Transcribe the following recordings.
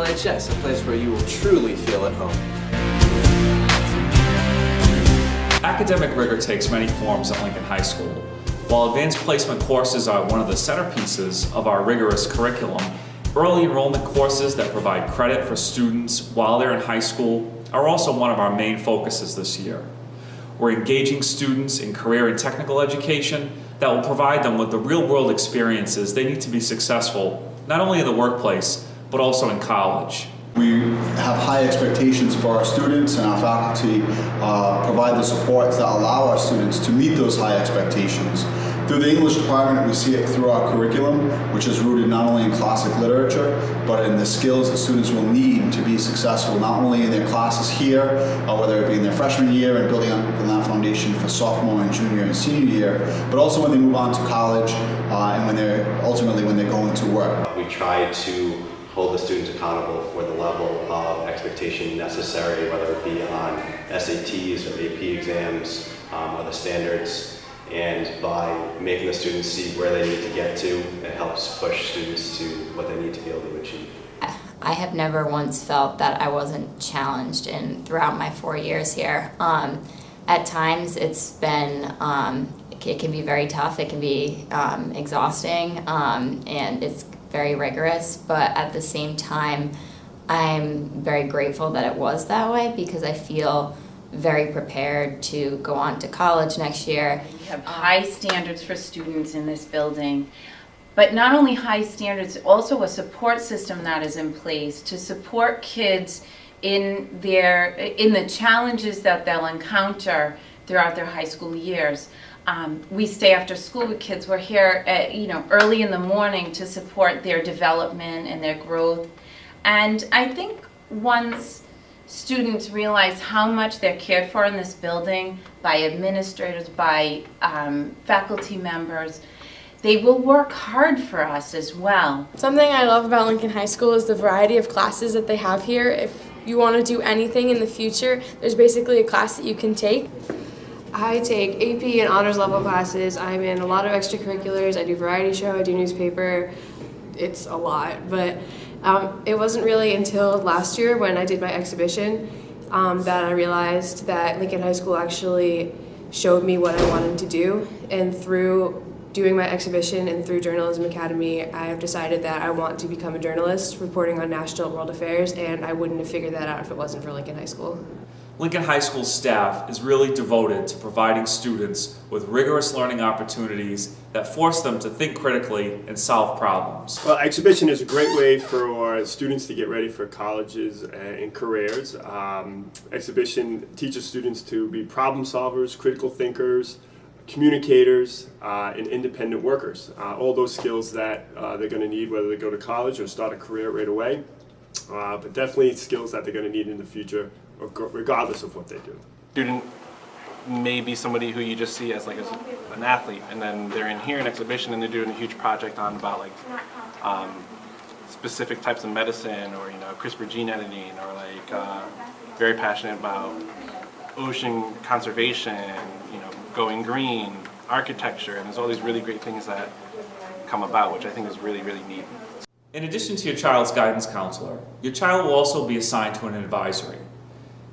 LHS, a place where you will truly feel at home. Academic rigor takes many forms at Lincoln High School. While advanced placement courses are one of the centerpieces of our rigorous curriculum, early enrollment courses that provide credit for students while they're in high school are also one of our main focuses this year. We're engaging students in career and technical education that will provide them with the real-world experiences they need to be successful, not only in the workplace, but also in college. We have high expectations for our students, and our faculty provide the supports that allow our students to meet those high expectations. Through the English department, we see it through our curriculum, which is rooted not only in classic literature, but in the skills that students will need to be successful, not only in their classes here, whether it be in their freshman year and building on that foundation for sophomore and junior and senior year, but also when they move on to college and when they're going to work. We try to hold the students accountable for the level of expectation necessary, whether it be on SATs or AP exams or the standards. And by making the students see where they need to get to, it helps push students to what they need to be able to achieve. I have never once felt that I wasn't challenged throughout my 4 years here. At times it's been, it can be very tough, it can be exhausting, and it's very rigorous, but at the same time I'm very grateful that it was that way, because I feel very prepared to go on to college next year. We have high standards for students in this building, but not only high standards, also a support system that is in place to support kids in the challenges that they'll encounter throughout their high school years. We stay after school with kids. We're here early in the morning to support their development and their growth. And I think once students realize how much they're cared for in this building by administrators, by faculty members, they will work hard for us as well. Something I love about Lincoln High School is the variety of classes that they have here. If you want to do anything in the future, there's basically a class that you can take. I take AP and honors level classes. I'm in a lot of extracurriculars. I do variety show, I do newspaper. It's a lot, but it wasn't really until last year when I did my exhibition that I realized that Lincoln High School actually showed me what I wanted to do. And through doing my exhibition and through Journalism Academy, I have decided that I want to become a journalist reporting on national and world affairs, and I wouldn't have figured that out if it wasn't for Lincoln High School. Lincoln High School staff is really devoted to providing students with rigorous learning opportunities that force them to think critically and solve problems. Well, exhibition is a great way for students to get ready for colleges and careers. Exhibition teaches students to be problem solvers, critical thinkers, communicators, and independent workers. All those skills that they're going to need whether they go to college or start a career right away, but definitely skills that they're going to need in the future, regardless of what they do. Student may be somebody who you just see as like an athlete, and then they're in here in exhibition and they're doing a huge project on about like specific types of medicine, or CRISPR gene editing, or like very passionate about ocean conservation, going green, architecture, and there's all these really great things that come about, which I think is really, really neat. In addition to your child's guidance counselor, your child will also be assigned to an advisory.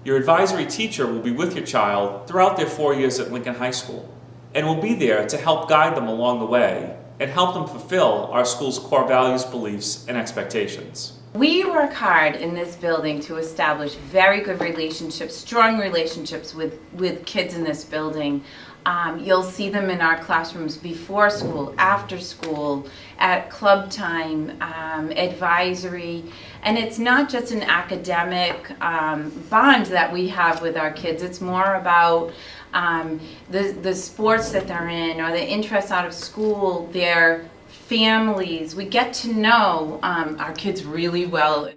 Your advisory teacher will be with your child throughout their 4 years at Lincoln High School and will be there to help guide them along the way and help them fulfill our school's core values, beliefs, and expectations. We work hard in this building to establish very good relationships, strong relationships with kids in this building. You'll see them in our classrooms before school, after school, at club time, advisory. And it's not just an academic bond that we have with our kids. It's more about the sports that they're in, or the interests out of school, their families. We get to know our kids really well.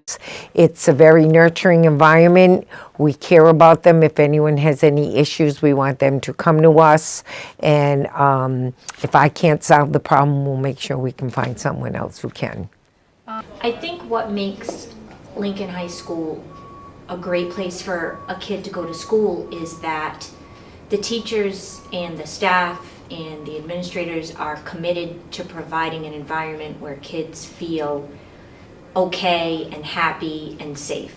It's a very nurturing environment. We care about them. If anyone has any issues, we want them to come to us. And if I can't solve the problem, we'll make sure we can find someone else who can. I think what makes Lincoln High School a great place for a kid to go to school is that the teachers and the staff and the administrators are committed to providing an environment where kids feel okay and happy and safe.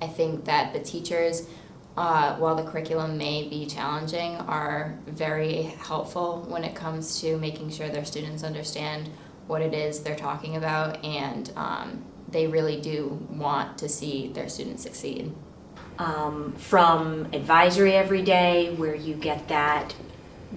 I think that the teachers, while the curriculum may be challenging, are very helpful when it comes to making sure their students understand what it is they're talking about, and they really do want to see their students succeed. From advisory every day, where you get that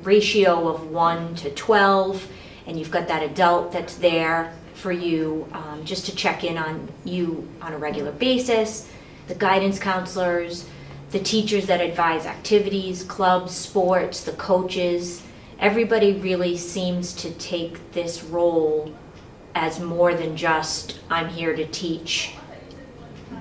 ratio of 1 to 12, and you've got that adult that's there for you just to check in on you on a regular basis, the guidance counselors, the teachers that advise activities, clubs, sports, the coaches. Everybody really seems to take this role as more than just, I'm here to teach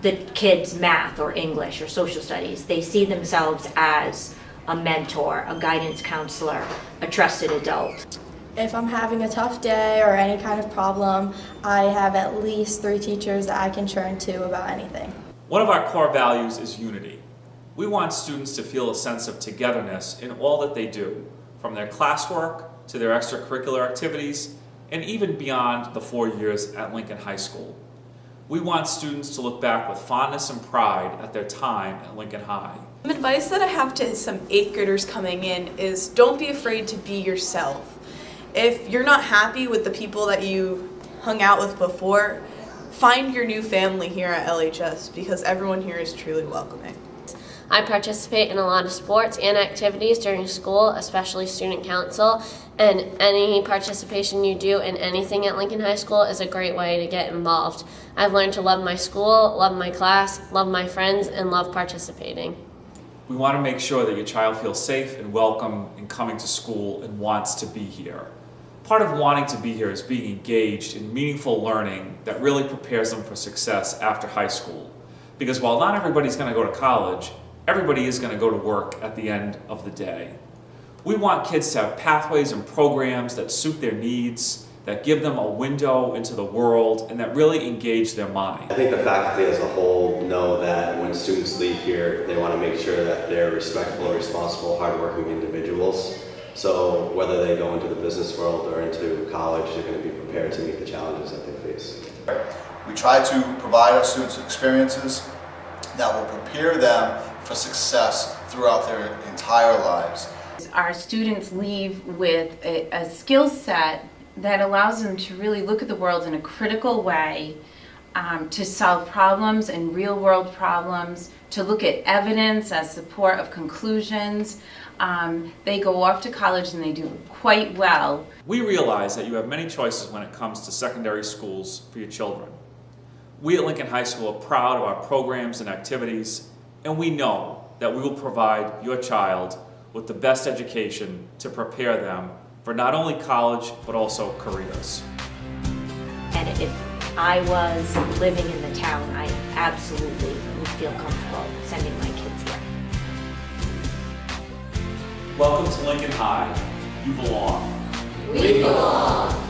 the kids math or English or social studies. They see themselves as a mentor, a guidance counselor, a trusted adult. If I'm having a tough day or any kind of problem, I have at least 3 teachers that I can turn to about anything. One of our core values is unity. We want students to feel a sense of togetherness in all that they do, from their classwork to their extracurricular activities, and even beyond the 4 years at Lincoln High School. We want students to look back with fondness and pride at their time at Lincoln High. Some advice that I have to some 8th graders coming in is don't be afraid to be yourself. If you're not happy with the people that you hung out with before, find your new family here at LHS, because everyone here is truly welcoming. I participate in a lot of sports and activities during school, especially student council, and any participation you do in anything at Lincoln High School is a great way to get involved. I've learned to love my school, love my class, love my friends, and love participating. We want to make sure that your child feels safe and welcome in coming to school and wants to be here. Part of wanting to be here is being engaged in meaningful learning that really prepares them for success after high school. Because while not everybody's going to go to college, everybody is going to go to work at the end of the day. We want kids to have pathways and programs that suit their needs, that give them a window into the world, and that really engage their mind. I think the faculty as a whole know that when students leave here, they want to make sure that they're respectful, responsible, hardworking individuals. So whether they go into the business world or into college, they're going to be prepared to meet the challenges that they face. We try to provide our students experiences that will prepare them for success throughout their entire lives. Our students leave with a skill set that allows them to really look at the world in a critical way, to solve problems and real world problems, to look at evidence as support of conclusions. They go off to college and they do quite well. We realize that you have many choices when it comes to secondary schools for your children. We at Lincoln High School are proud of our programs and activities, and we know that we will provide your child with the best education to prepare them for not only college, but also careers. And if I was living in the town, I absolutely would feel comfortable sending my kids here. Welcome to Lincoln High. You belong. We belong.